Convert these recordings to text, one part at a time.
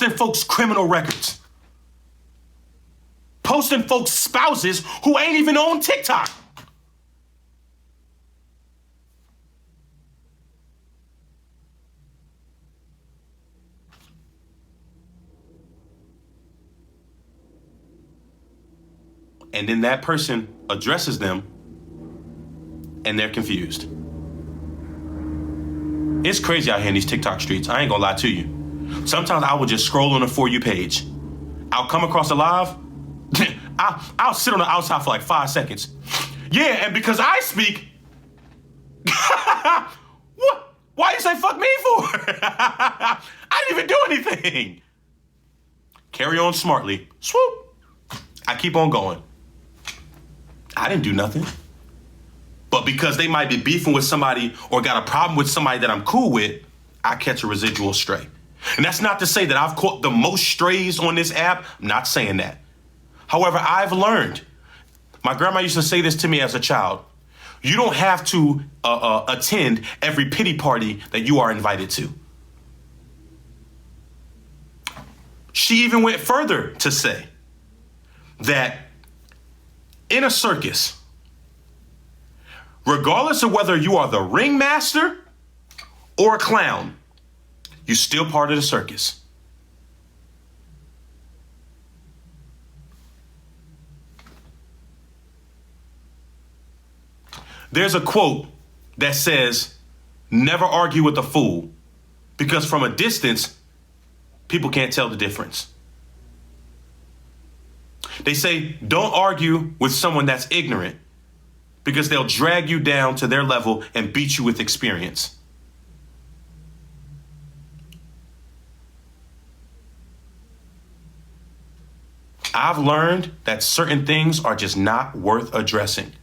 posting folks' criminal records, posting folks' spouses who ain't even on TikTok. And then that person addresses them and they're confused. It's crazy out here in these TikTok streets. I ain't gonna lie to you. Sometimes I will just scroll on the For You page. I'll come across a live. I'll sit on the outside for like 5 seconds. Yeah, and because I speak, what? Why you say fuck me for? I didn't even do anything. Carry on smartly. Swoop. I keep on going. I didn't do nothing. But because they might be beefing with somebody or got a problem with somebody that I'm cool with, I catch a residual stray. And that's not to say that I've caught the most strays on this app. I'm not saying that. However, I've learned. My grandma used to say this to me as a child. You don't have to attend every pity party that you are invited to. She even went further to say that in a circus, regardless of whether you are the ringmaster or a clown, you're still part of the circus. There's a quote that says, never argue with a fool, because from a distance, people can't tell the difference. They say, don't argue with someone that's ignorant, because they'll drag you down to their level and beat you with experience. I've learned that certain things are just not worth addressing.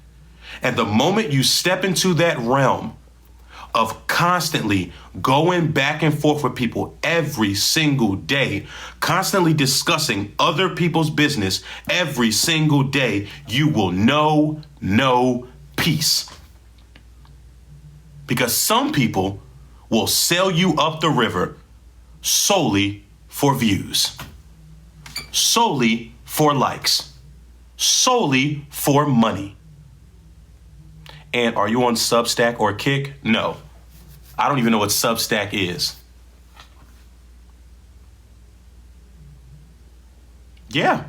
And the moment you step into that realm of constantly going back and forth with people every single day, constantly discussing other people's business every single day, you will know no peace. Because some people will sell you up the river solely for views, solely for likes, solely for money. And are you on Substack or Kick? No. I don't even know what Substack is. Yeah.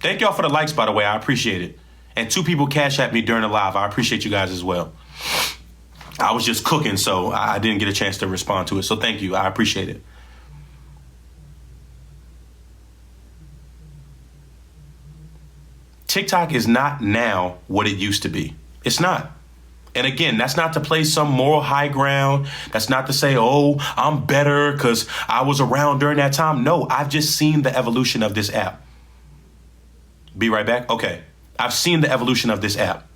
Thank y'all for the likes, by the way. I appreciate it. And 2 people cash at me during the live. I appreciate you guys as well. I was just cooking, so I didn't get a chance to respond to it. So thank you. I appreciate it. TikTok is not now what it used to be. It's not. And again, that's not to play some moral high ground. That's not to say, oh, I'm better because I was around during that time. No, I've just seen the evolution of this app. Be right back. Okay. I've seen the evolution of this app.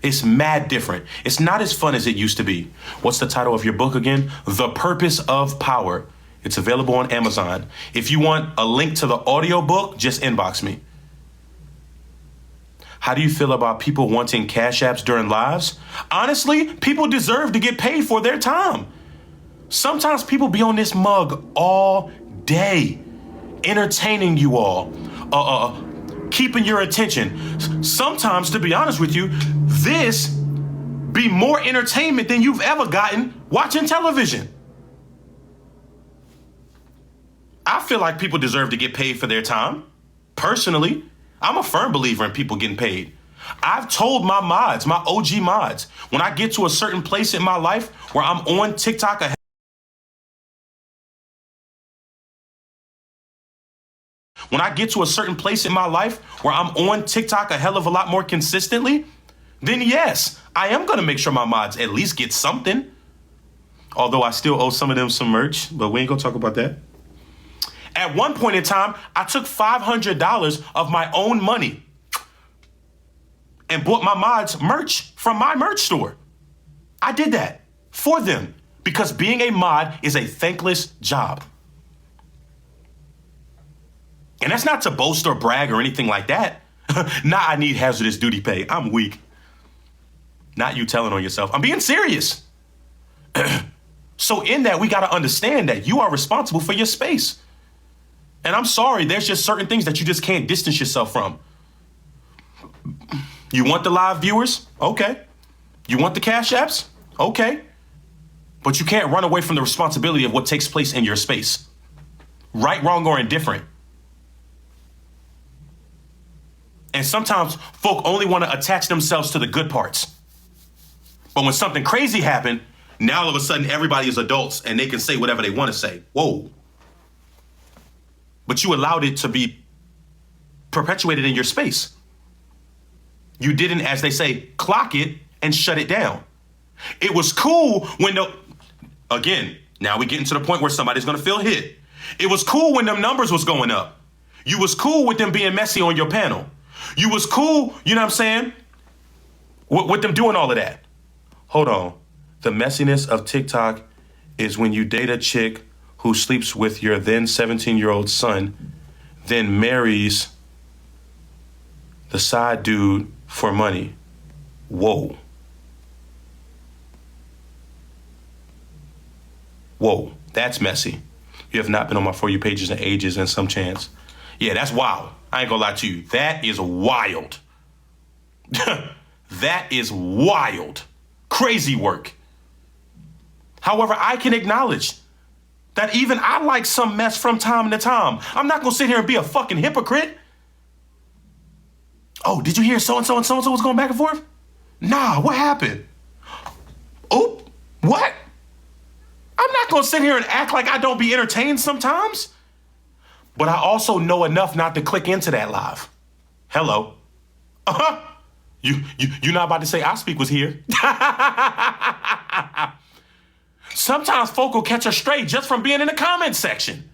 It's mad different. It's not as fun as it used to be. What's the title of your book again? The Purpose of Power. It's available on Amazon. If you want a link to the audio book, just inbox me. How do you feel about people wanting cash apps during lives? Honestly, people deserve to get paid for their time. Sometimes people be on this mug all day, entertaining you all, keeping your attention. Sometimes, to be honest with you, this be more entertainment than you've ever gotten watching television. I feel like people deserve to get paid for their time. Personally, I'm a firm believer in people getting paid. I've told my mods, my OG mods, when I get to a certain place in my life where I'm on TikTok When I get to a certain place in my life where I'm on TikTok a hell of a lot more consistently, then yes, I am going to make sure my mods at least get something. Although I still owe some of them some merch, but we ain't going to talk about that. At one point in time, I took $500 of my own money and bought my mods merch from my merch store. I did that for them because being a mod is a thankless job. And that's not to boast or brag or anything like that. Nah, I need hazardous duty pay. I'm weak. Not you telling on yourself. I'm being serious. So So in that, we got to understand that you are responsible for your space. And I'm sorry, there's just certain things that you just can't distance yourself from. You want the live viewers? Okay. You want the cash apps? Okay. But you can't run away from the responsibility of what takes place in your space. Right, wrong, or indifferent. And sometimes folk only want to attach themselves to the good parts. But when something crazy happened, now all of a sudden everybody is adults and they can say whatever they want to say. Whoa. But you allowed it to be perpetuated in your space. You didn't, as they say, clock it and shut it down. It was cool when again, now we getting to the point where somebody's going to feel hit. It was cool when them numbers was going up. You was cool with them being messy on your panel. You was cool, you know what I'm saying? With them doing all of that. Hold on. The messiness of TikTok is when you date a chick who sleeps with your then 17-year-old son, then marries the side dude for money. Whoa. Whoa, that's messy. You have not been on my For You pages in ages and some chance. Yeah, that's wild. I ain't gonna lie to you. That is wild. That is wild. Crazy work. However, I can acknowledge that even I like some mess from time to time. I'm not gonna sit here and be a fucking hypocrite. Oh, did you hear so-and-so and so-and-so was going back and forth? Nah, what happened? Oh, what? I'm not gonna sit here and act like I don't be entertained sometimes. But I also know enough not to click into that live. Hello. Uh-huh. You're not about to say I Speak was here. Sometimes folk will catch a stray just from being in the comment section.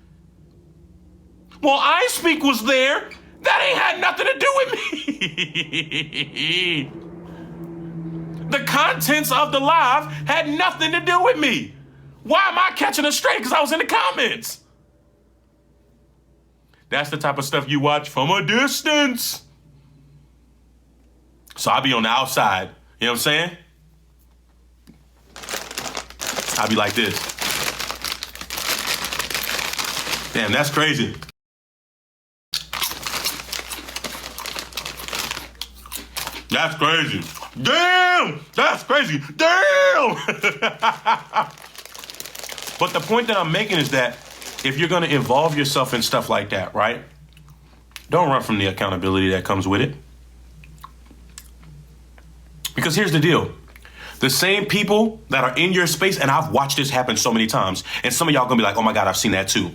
Well, I Speak was there. That ain't had nothing to do with me. The contents of the live had nothing to do with me. Why am I catching a stray? Because I was in the comments. That's the type of stuff you watch from a distance. So I'll be on the outside. You know what I'm saying? I'll be like this. Damn, that's crazy. That's crazy. Damn! That's crazy. Damn! But the point that I'm making is that if you're going to involve yourself in stuff like that, right? Don't run from the accountability that comes with it. Because here's the deal. The same people that are in your space, and I've watched this happen so many times, and some of y'all gonna be like, oh my God, I've seen that too.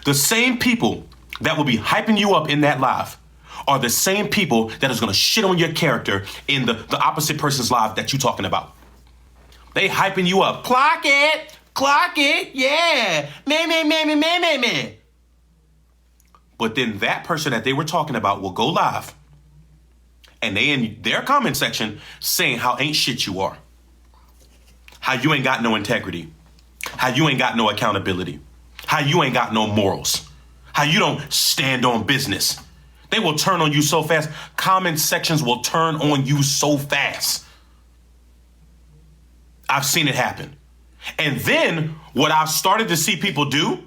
The same people that will be hyping you up in that live are the same people that is gonna shit on your character in the opposite person's live that you're talking about. They hyping you up. Clock it, yeah. Man. But then that person that they were talking about will go live, and they in their comment section saying how ain't shit you are. How you ain't got no integrity. How you ain't got no accountability. How you ain't got no morals. How you don't stand on business. They will turn on you so fast. Comment sections will turn on you so fast. I've seen it happen. And then what I've started to see people do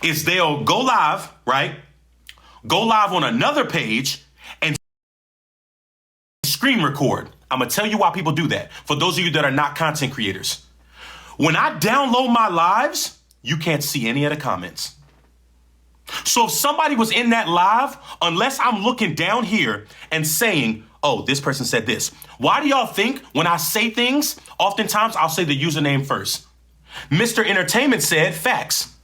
is they'll go live, right? Go live on another page and screen record. I'm going to tell you why people do that. For those of you that are not content creators. When I download my lives, you can't see any of the comments. So if somebody was in that live, unless I'm looking down here and saying, oh, this person said this. Why do y'all think when I say things, oftentimes I'll say the username first? Mr. Entertainment said facts.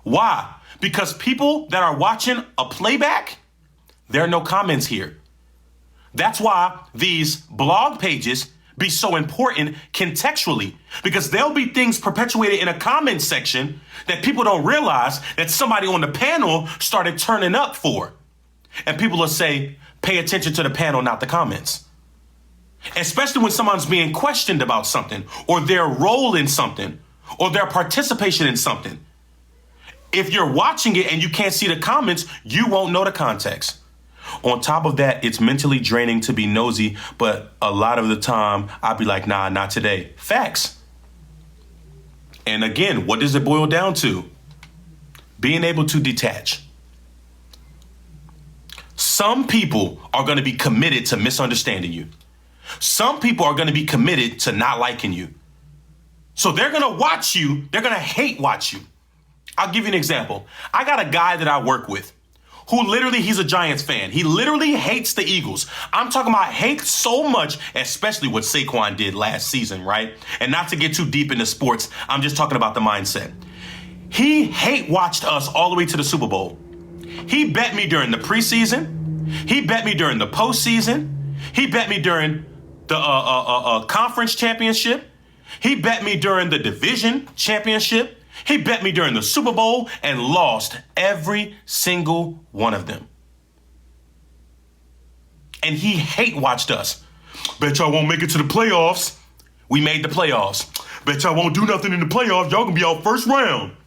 Why? Because people that are watching a playback, there are no comments here. That's why these blog pages be so important contextually, because there'll be things perpetuated in a comment section that people don't realize that somebody on the panel started turning up for. And people will say, pay attention to the panel, not the comments. Especially when someone's being questioned about something or their role in something or their participation in something. If you're watching it and you can't see the comments, you won't know the context. On top of that, it's mentally draining to be nosy, but a lot of the time I'll be like, nah, not today. Facts. And again, what does it boil down to? Being able to detach. Some people are going to be committed to misunderstanding you. Some people are going to be committed to not liking you. So they're going to watch you. They're going to hate watch you. I'll give you an example. I got a guy that I work with who literally, he's a Giants fan. He literally hates the Eagles. I'm talking about hate so much, especially what Saquon did last season, right? And not to get too deep into sports, I'm just talking about the mindset. He hate watched us all the way to the Super Bowl. He bet me during the preseason. He bet me during the postseason. He bet me during the conference championship. He bet me during the division championship. He bet me during the Super Bowl and lost every single one of them. And he hate watched us. Bet y'all won't make it to the playoffs. We made the playoffs. Bet y'all won't do nothing in the playoffs. Y'all gonna be out first round.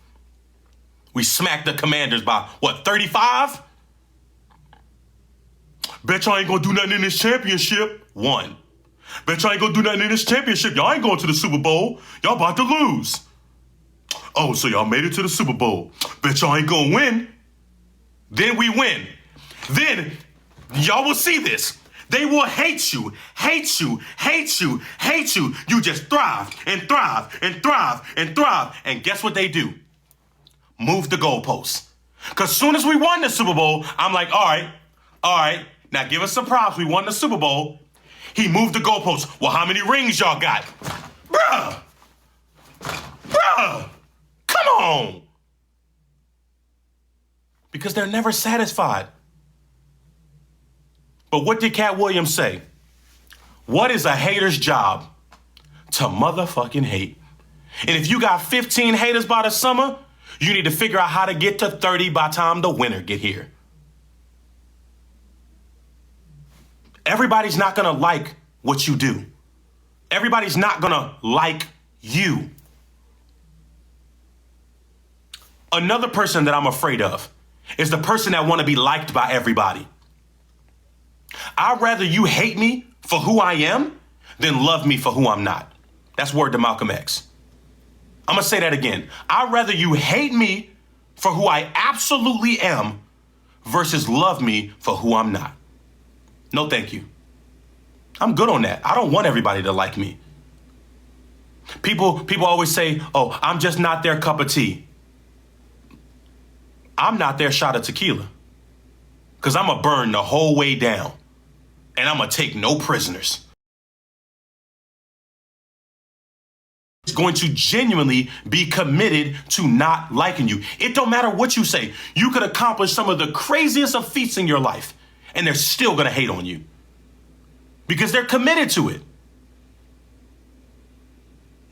We smacked the Commanders by, 35? Bet y'all ain't gonna do nothing in this championship. 1. Bet y'all ain't gonna do nothing in this championship. Y'all ain't going to the Super Bowl. Y'all about to lose. Oh, so y'all made it to the Super Bowl. Bet y'all ain't gonna win. Then we win. Then y'all will see this. They will hate you, hate you, hate you, hate you. You just thrive and thrive and thrive and thrive. And guess what they do? Move the goalposts. Because soon as we won the Super Bowl, I'm like, all right, now give us some props. We won the Super Bowl. He moved the goalposts. Well, how many rings y'all got? Bruh, come on. Because they're never satisfied. But what did Cat Williams say? What is a hater's job? To motherfucking hate. And if you got 15 haters by the summer, you need to figure out how to get to 30 by the time the winter get here. Everybody's not going to like what you do. Everybody's not going to like you. Another person that I'm afraid of is the person that want to be liked by everybody. I'd rather you hate me for who I am than love me for who I'm not. That's word to Malcolm X. I'm going to say that again. I'd rather you hate me for who I absolutely am versus love me for who I'm not. No, thank you. I'm good on that. I don't want everybody to like me. People always say, oh, I'm just not their cup of tea. I'm not their shot of tequila. Because I'm going to burn the whole way down. And I'm going to take no prisoners. It's going to genuinely be committed to not liking you. It don't matter what you say. You could accomplish some of the craziest of feats in your life, and they're still going to hate on you. Because they're committed to it.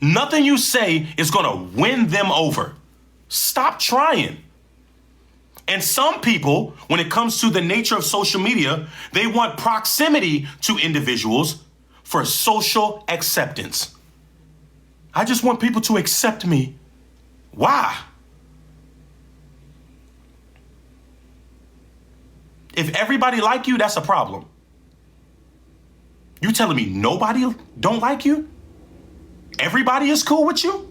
Nothing you say is going to win them over. Stop trying. And some people, when it comes to the nature of social media, they want proximity to individuals for social acceptance. I just want people to accept me. Why? If everybody like you, that's a problem. You telling me nobody don't like you? Everybody is cool with you?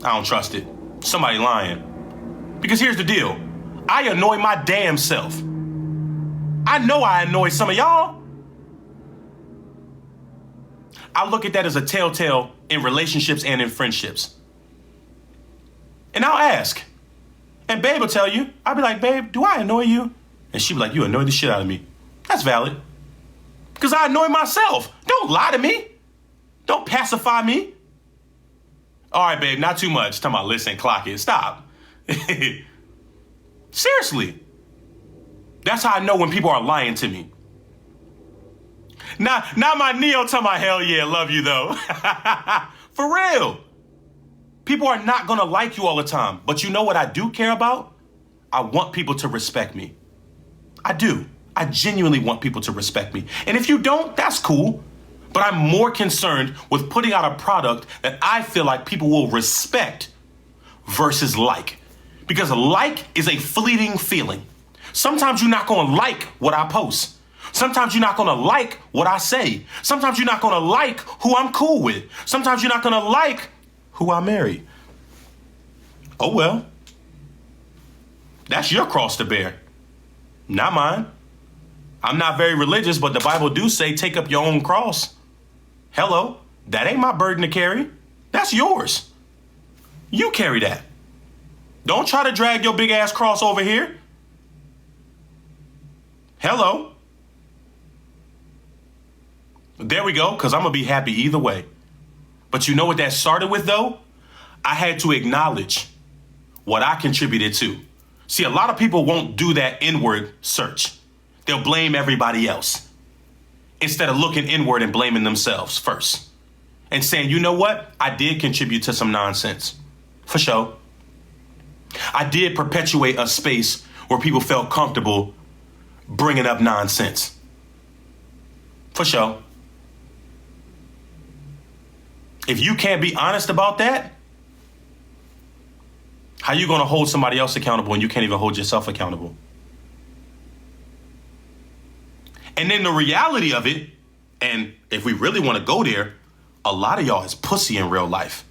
I don't trust it. Somebody lying. Because here's the deal. I annoy my damn self. I know I annoy some of y'all. I look at that as a telltale in relationships and in friendships. And I'll ask. And babe will tell you. I'll be like, babe, do I annoy you? And she'll be like, you annoy the shit out of me. That's valid. Because I annoy myself. Don't lie to me. Don't pacify me. All right, babe, not too much. Talking about listen, clock it. Stop. Seriously. That's how I know when people are lying to me. Now my Neo talking about hell yeah, love you though. For real. People are not going to like you all the time. But you know what I do care about? I want people to respect me. I do. I genuinely want people to respect me. And if you don't, that's cool. But I'm more concerned with putting out a product that I feel like people will respect versus like. Because like is a fleeting feeling. Sometimes you're not going to like what I post. Sometimes you're not going to like what I say. Sometimes you're not going to like who I'm cool with. Sometimes you're not going to like who I married. Oh, well. That's your cross to bear, not mine. I'm not very religious, but the Bible do say take up your own cross. Hello, that ain't my burden to carry. That's yours. You carry that. Don't try to drag your big ass cross over here. Hello. There we go, because I'm going to be happy either way. But you know what that started with, though? I had to acknowledge what I contributed to. See, a lot of people won't do that inward search. They'll blame everybody else instead of looking inward and blaming themselves first and saying, you know what? I did contribute to some nonsense. For sure. I did perpetuate a space where people felt comfortable bringing up nonsense. For sure. If you can't be honest about that, how you going to hold somebody else accountable and you can't even hold yourself accountable? And then the reality of it, and if we really want to go there, a lot of y'all is pussy in real life.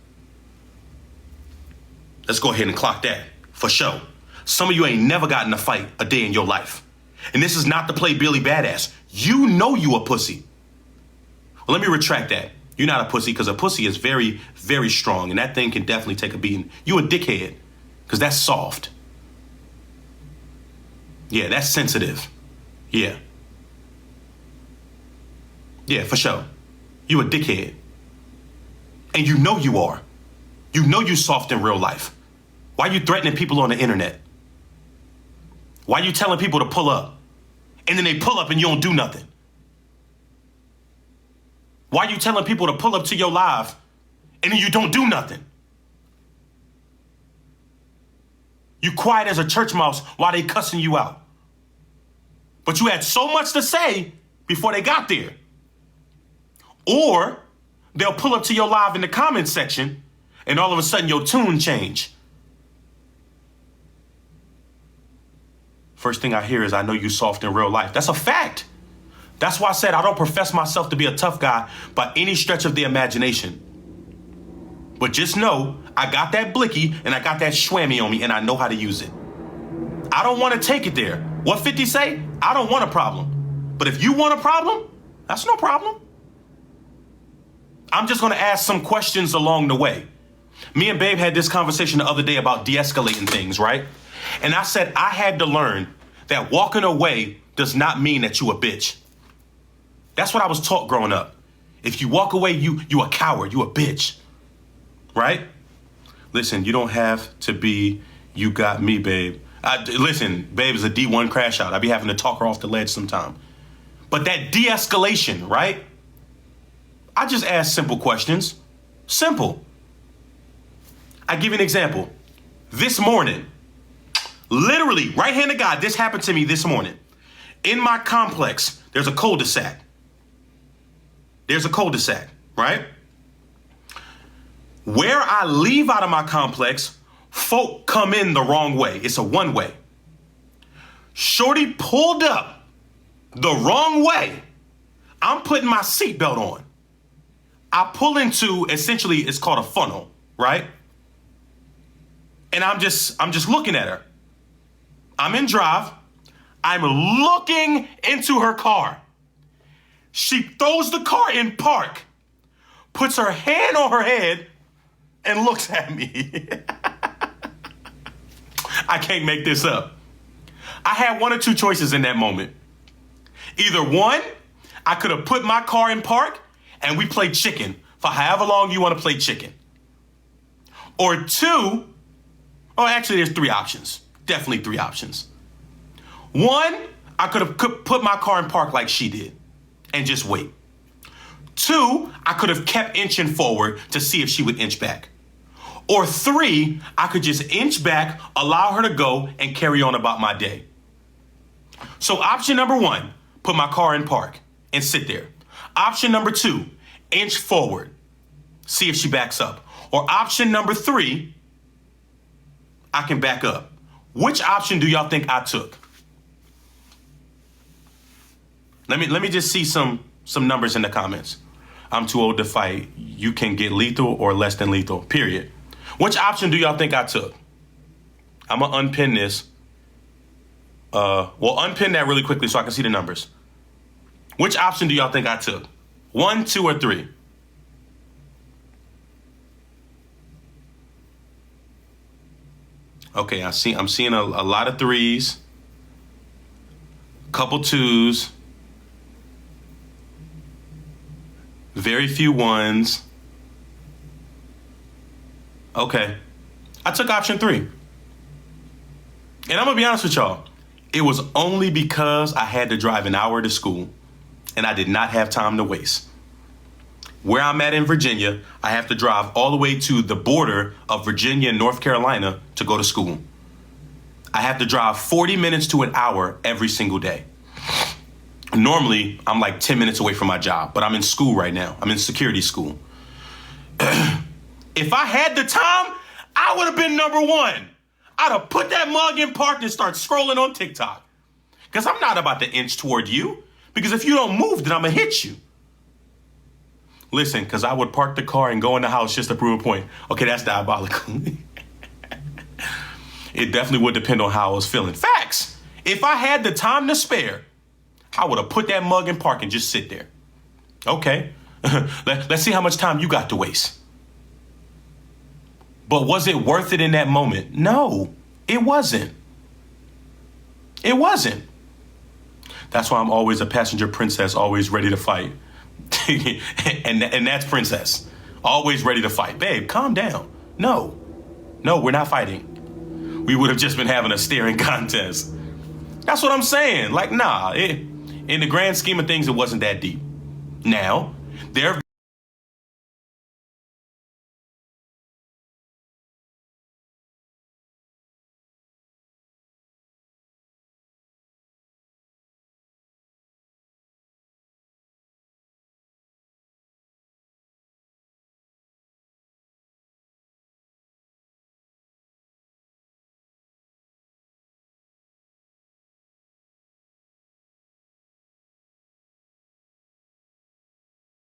Let's go ahead and clock that for sure. Some of you ain't never gotten a fight a day in your life. And this is not to play Billy Badass. You know you a pussy. Well, let me retract that. You're not a pussy because a pussy is very, very strong. And that thing can definitely take a beating. You a dickhead because that's soft. Yeah, that's sensitive. Yeah. Yeah, for sure. You a dickhead. And you know you are. You know you soft in real life. Why you threatening people on the internet? Why you telling people to pull up? And then they pull up and you don't do nothing? Why you telling people to pull up to your live and then you don't do nothing? You quiet as a church mouse while they cussing you out. But you had so much to say before they got there. Or they'll pull up to your live in the comment section and all of a sudden your tune change. First thing I hear is, I know you soft in real life. That's a fact. That's why I said I don't profess myself to be a tough guy by any stretch of the imagination. But just know I got that blicky and I got that shwammy on me and I know how to use it. I don't want to take it there. What 50 say? I don't want a problem. But if you want a problem, that's no problem. I'm just going to ask some questions along the way. Me and Babe had this conversation the other day about de-escalating things, right? And I said I had to learn that walking away does not mean that you a bitch. That's what I was taught growing up. If you walk away, you a coward, you a bitch, right? Listen, you don't have to be, you got me, babe. Listen, Babe is a D1 crash out. I be having to talk her off the ledge sometime. But that de-escalation, right? I just ask simple questions. Simple. I give you an example. This morning, literally, right hand of God, this happened to me this morning. In my complex, there's a cul-de-sac. There's a cul-de-sac, right? Where I leave out of my complex, folk come in the wrong way. It's a one-way. Shorty pulled up the wrong way. I'm putting my seatbelt on. I pull into, essentially, it's called a funnel, right? And I'm just looking at her. I'm in drive. I'm looking into her car. She throws the car in park, puts her hand on her head, and looks at me. I can't make this up. I had one or two choices in that moment. Either one, I could have put my car in park and we played chicken for however long you want to play chicken. Or two, oh, actually there's three options. Definitely three options. One, I could have put my car in park like she did and just wait. Two, I could have kept inching forward to see if she would inch back. Or three, I could just inch back, allow her to go, and carry on about my day. So option number one, put my car in park and sit there. Option number two, inch forward, see if she backs up. Or option number three, I can back up. Which option do y'all think I took? Let me just see some numbers in the comments. I'm too old to fight. You can get lethal or less than lethal, period. Which option do y'all think I took? I'm going to unpin this. Unpin that really quickly so I can see the numbers. Which option do y'all think I took? 1, 2, or 3? Okay, I'm seeing a lot of 3s, couple 2s, very few 1s. Okay, I took option 3. And I'm gonna be honest with y'all, it was only because I had to drive an hour to school and I did not have time to waste. Where I'm at in Virginia, I have to drive all the way to the border of Virginia and North Carolina to go to school. I have to drive 40 minutes to an hour every single day. Normally, I'm like 10 minutes away from my job, but I'm in school right now. I'm in security school. If I had the time, I would have been number 1. I'd have put that mug in park and start scrolling on TikTok. Because I'm not about to inch toward you. Because if you don't move, then I'm going to hit you. Listen, because I would park the car and go in the house just to prove a point. Okay, that's diabolical. It definitely would depend on how I was feeling. Facts. If I had the time to spare, I would have put that mug in park and just sit there. Okay, let's see how much time you got to waste. But was it worth it in that moment? No, it wasn't. It wasn't. That's why I'm always a passenger princess, always ready to fight. and that's princess. Always ready to fight. Babe, calm down. No, we're not fighting. We would have just been having a staring contest. That's what I'm saying. Like, nah, in the grand scheme of things, it wasn't that deep. Now, there have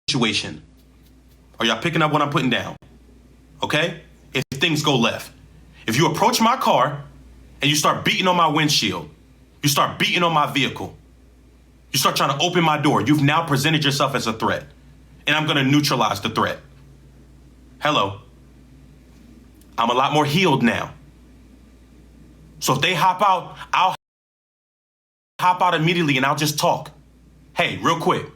situation. Are y'all picking up what I'm putting down? Okay? If things go left. If you approach my car and you start beating on my windshield, you start beating on my vehicle, you start trying to open my door, you've now presented yourself as a threat. And I'm going to neutralize the threat. Hello. I'm a lot more healed now. So if they hop out, I'll hop out immediately and I'll just talk. Hey, real quick.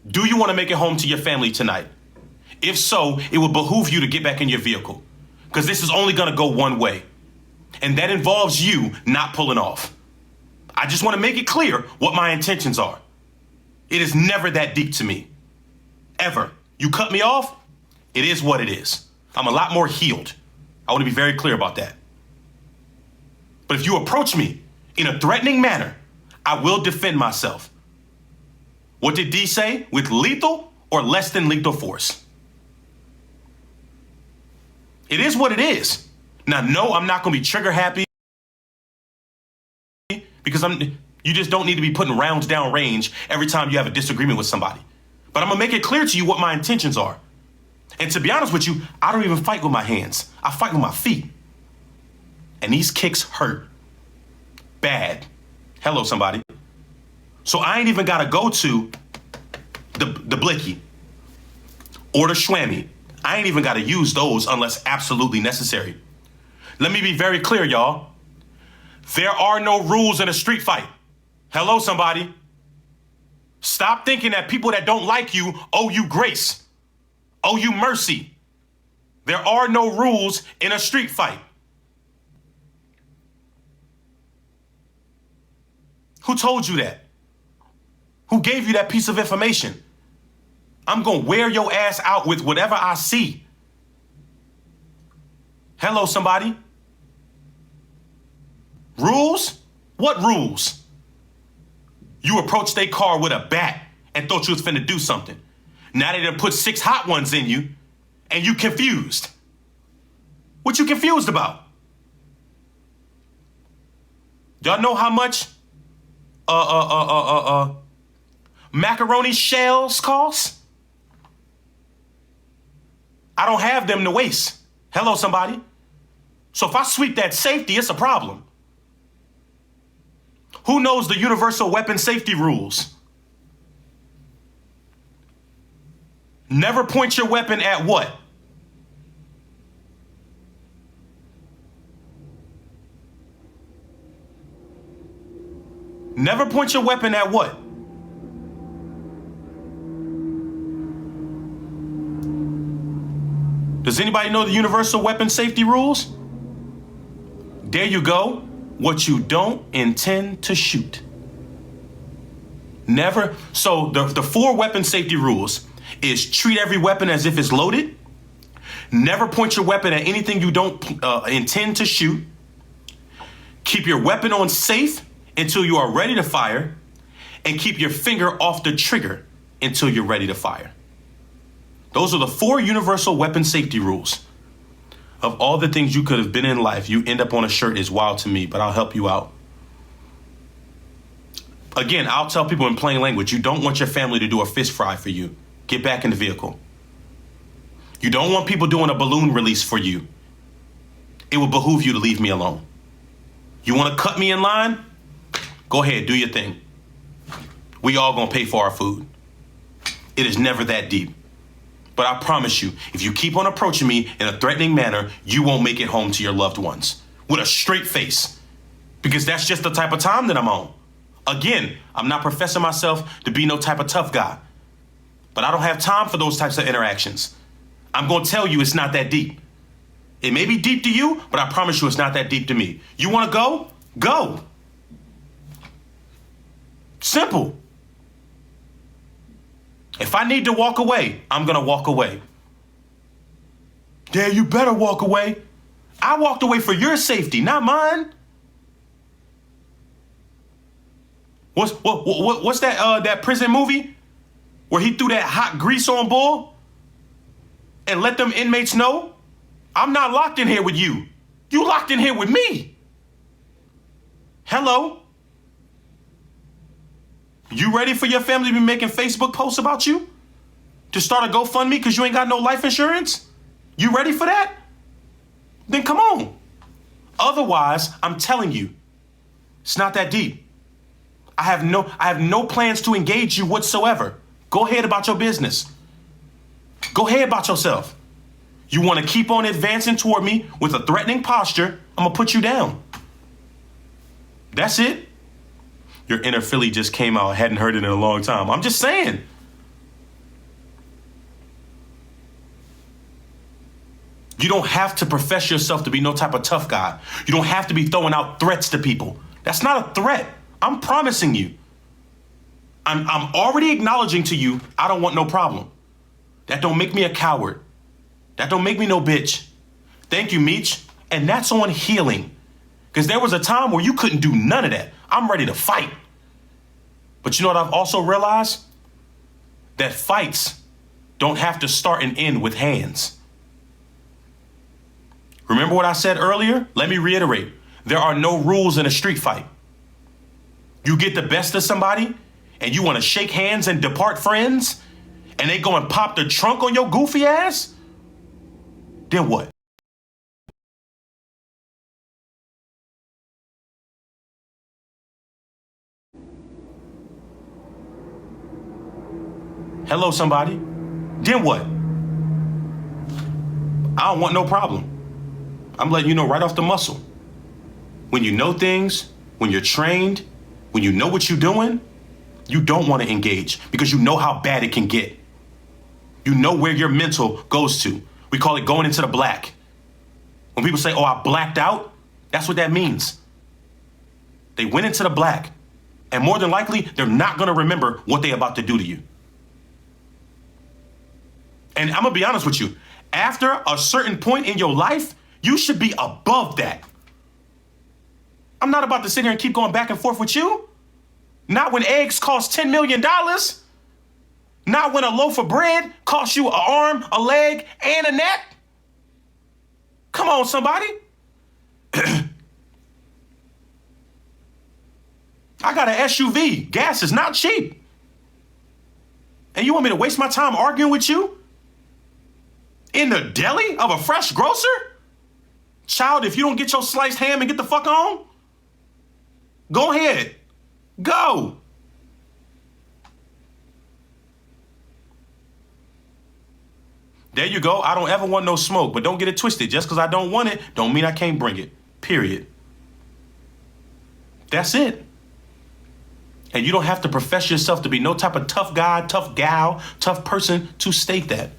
Do you want to make it home to your family tonight? If so, it will behoove you to get back in your vehicle because this is only going to go one way. And that involves you not pulling off. I just want to make it clear what my intentions are. It is never that deep to me. Ever. You cut me off, it is what it is. I'm a lot more healed. I want to be very clear about that. But if you approach me in a threatening manner, I will defend myself. What did D say? With lethal or less than lethal force? It is what it is. Now, no, I'm not going to be trigger happy because you just don't need to be putting rounds down range every time you have a disagreement with somebody. But I'm going to make it clear to you what my intentions are. And to be honest with you, I don't even fight with my hands. I fight with my feet. And these kicks hurt. Bad. Hello, somebody. So I ain't even got to go to the blicky or the schwammy. I ain't even got to use those unless absolutely necessary. Let me be very clear, y'all. There are no rules in a street fight. Hello, somebody. Stop thinking that people that don't like you owe you grace, owe you mercy. There are no rules in a street fight. Who told you that? Who gave you that piece of information? I'm going to wear your ass out with whatever I see. Hello, somebody. Rules? What rules? You approached their car with a bat and thought you was finna do something. Now they done put 6 hot ones in you and you confused. What you confused about? Y'all know how much macaroni shells cost? I don't have them to waste. Hello, somebody. So if I sweep that safety, it's a problem. Who knows the universal weapon safety rules? Never point your weapon at what? Never point your weapon at what? Does anybody know the universal weapon safety rules? There you go. What you don't intend to shoot. Never. So the 4 weapon safety rules is treat every weapon as if it's loaded. Never point your weapon at anything you don't intend to shoot. Keep your weapon on safe until you are ready to fire. And keep your finger off the trigger until you're ready to fire. Those are the 4 universal weapon safety rules. Of all the things you could have been in life, you end up on a shirt is wild to me, but I'll help you out. Again, I'll tell people in plain language, you don't want your family to do a fish fry for you. Get back in the vehicle. You don't want people doing a balloon release for you. It would behoove you to leave me alone. You want to cut me in line? Go ahead, do your thing. We all gonna pay for our food. It is never that deep. But I promise you, if you keep on approaching me in a threatening manner, you won't make it home to your loved ones with a straight face, because that's just the type of time that I'm on. Again, I'm not professing myself to be no type of tough guy, but I don't have time for those types of interactions. I'm going to tell you it's not that deep. It may be deep to you, but I promise you it's not that deep to me. You want to go? Go. Simple. If I need to walk away, I'm going to walk away. Dad, you better walk away. I walked away for your safety, not mine. What's that prison movie where he threw that hot grease on bull and let them inmates know, I'm not locked in here with you. You locked in here with me. Hello. You ready for your family to be making Facebook posts about you? To start a GoFundMe because you ain't got no life insurance? You ready for that? Then come on. Otherwise, I'm telling you, it's not that deep. I have no plans to engage you whatsoever. Go ahead about your business. Go ahead about yourself. You want to keep on advancing toward me with a threatening posture, I'm going to put you down. That's it. Your inner Philly just came out. Hadn't heard it in a long time. I'm just saying. You don't have to profess yourself to be no type of tough guy. You don't have to be throwing out threats to people. That's not a threat. I'm promising you. I'm already acknowledging to you, I don't want no problem. That don't make me a coward. That don't make me no bitch. Thank you, Meech. And that's on healing. Because there was a time where you couldn't do none of that. I'm ready to fight. But you know what I've also realized? That fights don't have to start and end with hands. Remember what I said earlier? Let me reiterate. There are no rules in a street fight. You get the best of somebody and you want to shake hands and depart friends and they go and pop the trunk on your goofy ass? Then what? Hello, somebody. Then what? I don't want no problem. I'm letting you know right off the muscle. When you know things, when you're trained, when you know what you're doing, you don't want to engage because you know how bad it can get. You know where your mental goes to. We call it going into the black. When people say, oh, I blacked out, that's what that means. They went into the black. And more than likely, they're not going to remember what they're about to do to you. And I'm going to be honest with you. After a certain point in your life, you should be above that. I'm not about to sit here and keep going back and forth with you. Not when eggs cost $10 million. Not when a loaf of bread costs you an arm, a leg, and a neck. Come on, somebody. I got an SUV. Gas is not cheap. And you want me to waste my time arguing with you? In the deli of a fresh grocer? Child, if you don't get your sliced ham and get the fuck on, go ahead. Go. There you go. I don't ever want no smoke, but don't get it twisted. Just because I don't want it, don't mean I can't bring it. Period. That's it. And you don't have to profess yourself to be no type of tough guy, tough gal, tough person to state that.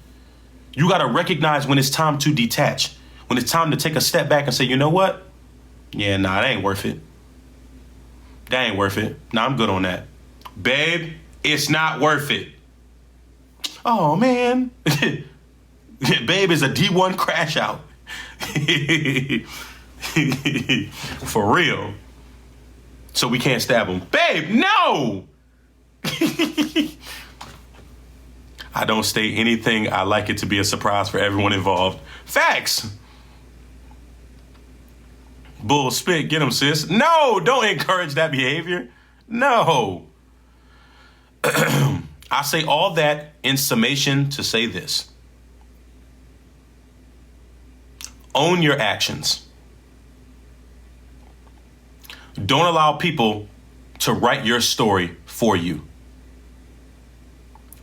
You got to recognize when it's time to detach. When it's time to take a step back and say, you know what? Yeah, nah, that ain't worth it. That ain't worth it. Nah, I'm good on that. Babe, it's not worth it. Oh, man. Babe is a D1 crash out. For real. So we can't stab him. Babe, no! I don't state anything. I like it to be a surprise for everyone involved. Facts. Bull spit, get him, sis. No, don't encourage that behavior. No. I say all that in summation to say this. Own your actions. Don't allow people to write your story for you.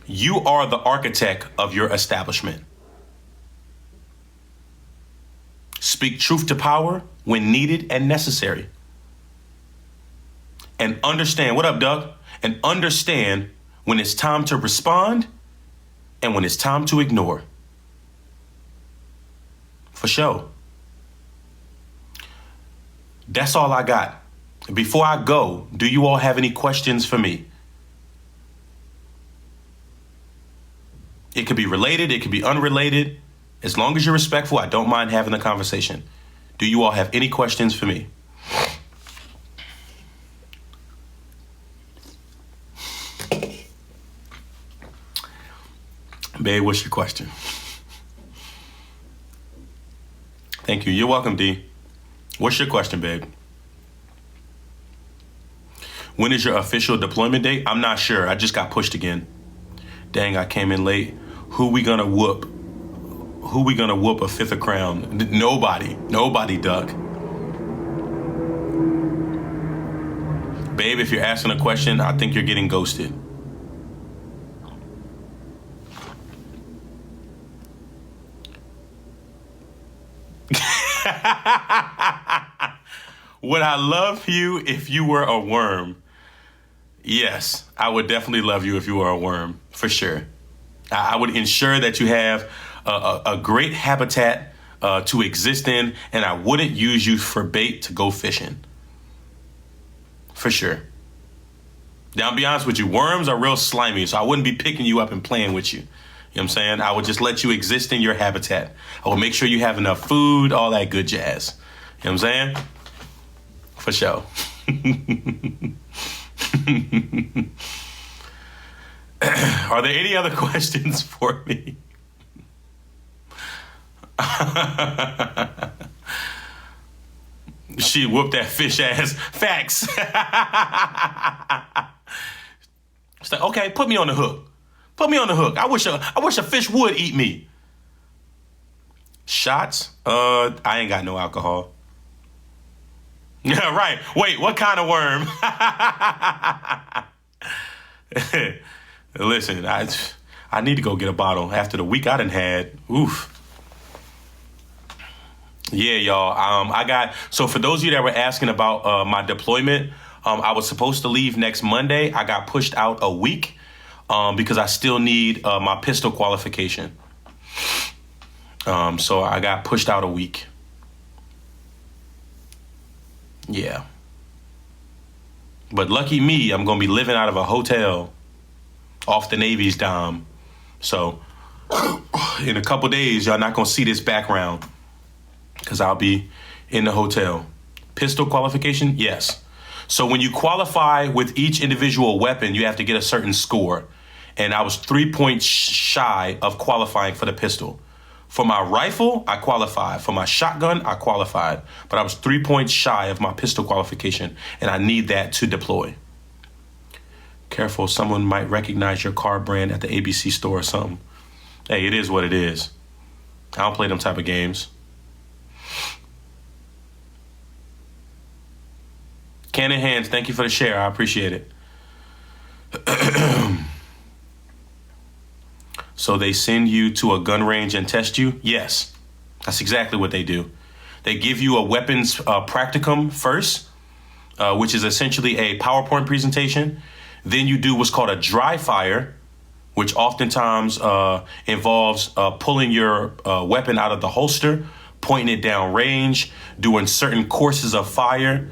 You are the architect of your establishment. Speak truth to power when needed and necessary. And understand, what up, Doug? And understand when it's time to respond and when it's time to ignore. For sure. That's all I got. Before I go, do you all have any questions for me? It could be related, it could be unrelated. As long as you're respectful, I don't mind having a conversation. Do you all have any questions for me? Babe, what's your question? Thank you. You're welcome, D. What's your question, babe? When is your official deployment date? I'm not sure. I just got pushed again. Dang, I came in late. Who we gonna whoop? Who we gonna whoop a fifth of crown? Nobody. Nobody, Duck. Babe, if you're asking a question, I think you're getting ghosted. Would I love you if you were a worm? Yes, I would definitely love you if you were a worm, for sure. I would ensure that you have a great habitat to exist in, and I wouldn't use you for bait to go fishing. For sure. Now, I'll be honest with you, worms are real slimy, so I wouldn't be picking you up and playing with you. You know what I'm saying? I would just let you exist in your habitat. I would make sure you have enough food, all that good jazz. You know what I'm saying? For sure. Are there any other questions for me? She whooped that fish ass. Facts. It's like, okay, put me on the hook. Put me on the hook. I wish a fish would eat me. Shots? I ain't got no alcohol. Yeah, right. Wait, what kind of worm? Listen, I need to go get a bottle after the week I done had. Oof. Yeah, y'all. So for those of you that were asking about my deployment, I was supposed to leave next Monday. I got pushed out a week because I still need my pistol qualification. So I got pushed out a week. Yeah. But lucky me, I'm going to be living out of a hotel off the Navy's dime. So in a couple days, y'all not going to see this background because I'll be in the hotel. Pistol qualification? Yes. So when you qualify with each individual weapon, you have to get a certain score. And I was 3 points shy of qualifying for the pistol. For my rifle, I qualified. For my shotgun, I qualified. But I was 3 points shy of my pistol qualification, and I need that to deploy. Careful, someone might recognize your car brand at the ABC store or something. Hey, it is what it is. I don't play them type of games. Cannon Hands, thank you for the share. I appreciate it. So they send you to a gun range and test you? Yes, that's exactly what they do. They give you a weapons practicum first, which is essentially a PowerPoint presentation. Then you do what's called a dry fire, which oftentimes involves pulling your weapon out of the holster, pointing it down range, doing certain courses of fire.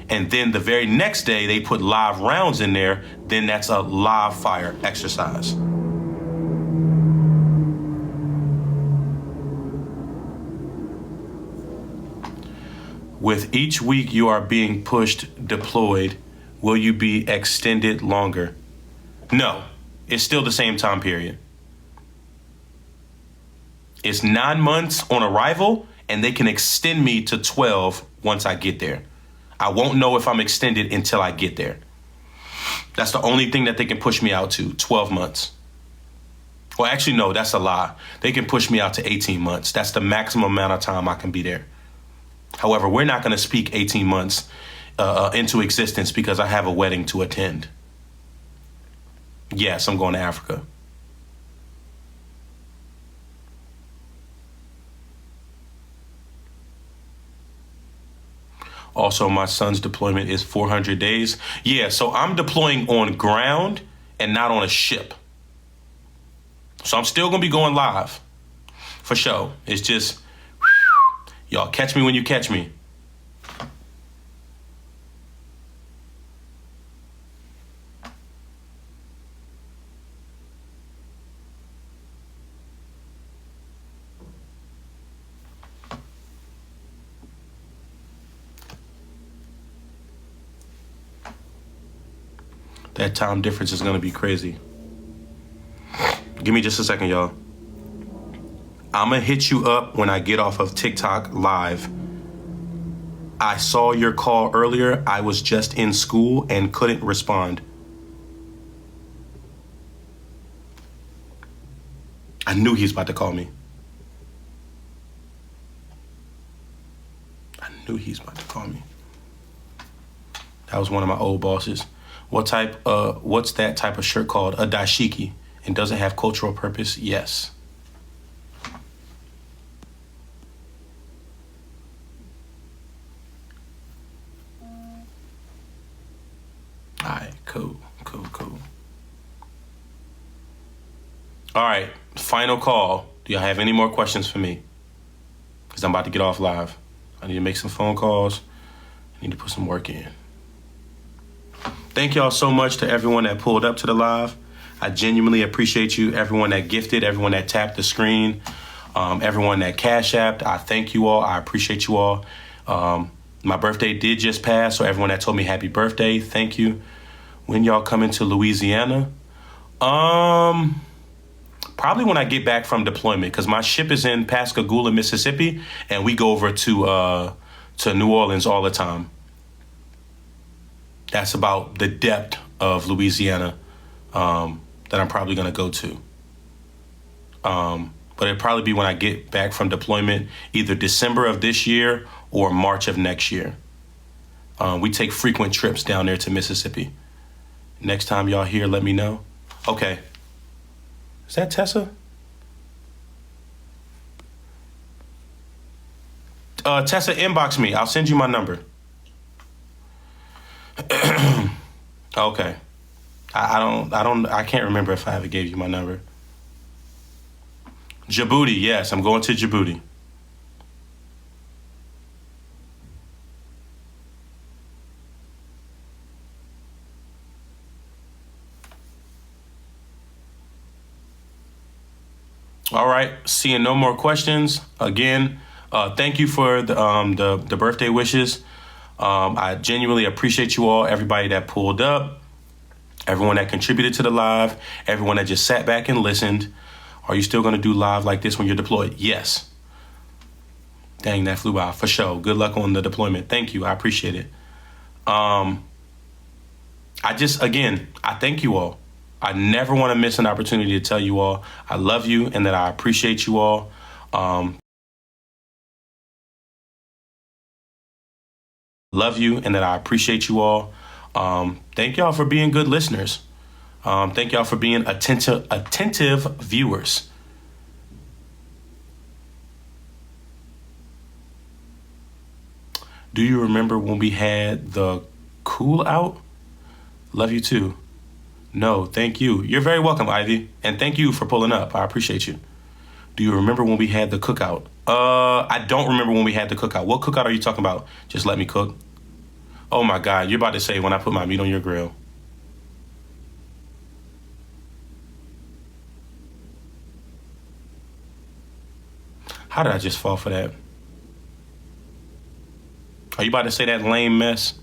And then the very next day, they put live rounds in there. Then that's a live fire exercise. With each week you are being pushed, deployed, will you be extended longer? No, it's still the same time period. It's 9 months on arrival, and they can extend me to 12 once I get there. I won't know if I'm extended until I get there. That's the only thing that they can push me out to, 12 months. Well, actually, no, that's a lie. They can push me out to 18 months. That's the maximum amount of time I can be there. However, we're not going to speak 18 months into existence because I have a wedding to attend. Yes, I'm going to Africa. Also, my son's deployment is 400 days. Yeah, so I'm deploying on ground and not on a ship. So I'm still going to be going live for sure. It's just, y'all catch me when you catch me. That time difference is going to be crazy. Give me just a second, y'all. I'm going to hit you up when I get off of TikTok live. I saw your call earlier. I was just in school and couldn't respond. I knew he was about to call me. That was one of my old bosses. What's that type of shirt called? A dashiki. And does it have cultural purpose? Yes. All right, cool. All right, final call. Do y'all have any more questions for me? Because I'm about to get off live. I need to make some phone calls. I need to put some work in. Thank y'all so much to everyone that pulled up to the live. I genuinely appreciate you. Everyone that gifted, everyone that tapped the screen, everyone that cash apped. I thank you all. I appreciate you all. My birthday did just pass, so everyone that told me happy birthday, thank you. When y'all coming to Louisiana? Probably when I get back from deployment, because my ship is in Pascagoula, Mississippi, and we go over to New Orleans all the time. That's about the depth of Louisiana that I'm probably going to go to. But it'll probably be when I get back from deployment, either December of this year or March of next year. We take frequent trips down there to Mississippi. Next time y'all here, let me know. Okay. Is that Tessa? Tessa, inbox me. I'll send you my number. Okay. I can't remember if I ever gave you my number. Djibouti, yes, I'm going to Djibouti. All right, seeing no more questions. Again, thank you for the birthday wishes. I genuinely appreciate you all, everybody that pulled up, everyone that contributed to the live, everyone that just sat back and listened. Are you still going to do live like this when you're deployed? Yes. Dang, that flew by. For sure. Good luck on the deployment. Thank you. I appreciate it. I thank you all. I never want to miss an opportunity to tell you all I love you and that I appreciate you all. Love you and that I appreciate you all. Thank y'all for being good listeners. Thank y'all for being attentive viewers. Do you remember when we had the cool out? Love you too. No, thank you. You're very welcome, Ivy. And thank you for pulling up. I appreciate you. Do you remember when we had the cookout? I don't remember when we had the cookout. What cookout are you talking about? Just let me cook. Oh my God, you're about to say when I put my meat on your grill. How did I just fall for that? Are you about to say that lame mess?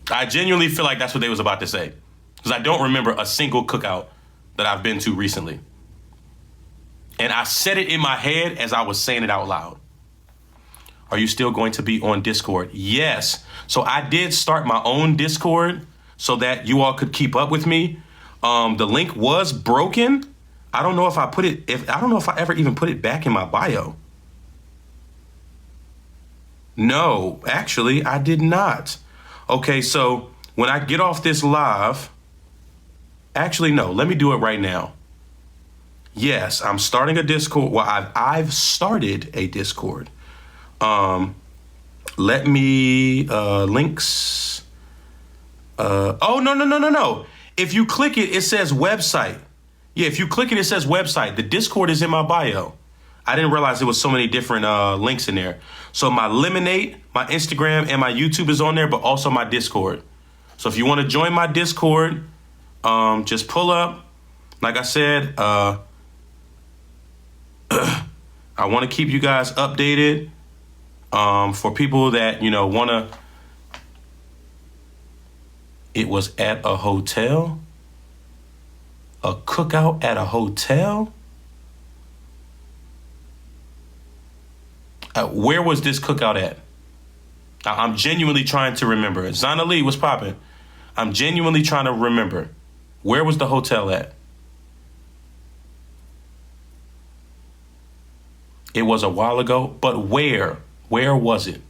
I genuinely feel like that's what they was about to say. Because I don't remember a single cookout that I've been to recently. And I said it in my head as I was saying it out loud. Are you still going to be on Discord? Yes. So I did start my own Discord so that you all could keep up with me. The link was broken. I don't know if I ever even put it back in my bio. No, actually, I did not. Okay, so when I get off this live, actually, no, let me do it right now. Yes, I'm starting a Discord. Well, I've started a Discord. Let me, links. Oh, no. If you click it, it says website. Yeah, if you click it, it says website. The Discord is in my bio. I didn't realize there was so many different links in there. So my Lemonade, my Instagram, and my YouTube is on there, but also my Discord. So if you want to join my Discord, just pull up. Like I said, I want to keep you guys updated. For people that, want to. It was at a hotel? A cookout at a hotel? Where was this cookout at? I'm genuinely trying to remember. Zana Lee was popping. I'm genuinely trying to remember. Where was the hotel at? It was a while ago, but where? Where was it?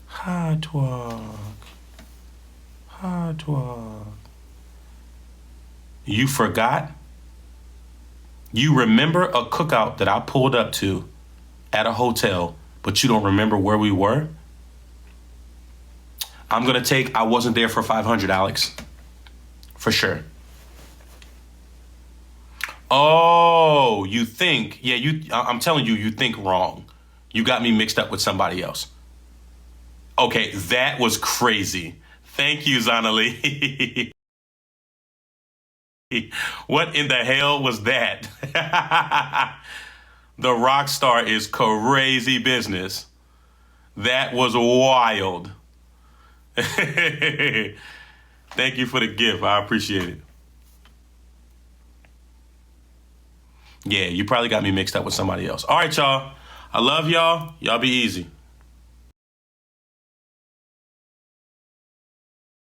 Hard talk. You forgot? You remember a cookout that I pulled up to at a hotel, but you don't remember where we were? I'm going to take I wasn't there for 500, Alex. For sure. Oh, you think. Yeah, I'm telling you, you think wrong. You got me mixed up with somebody else. Okay, that was crazy. Thank you, Zanali. What in the hell was that? The rock star is crazy business. That was wild. Thank you for the gift. I appreciate it. Yeah, you probably got me mixed up with somebody else. All right, y'all. I love y'all. Y'all be easy.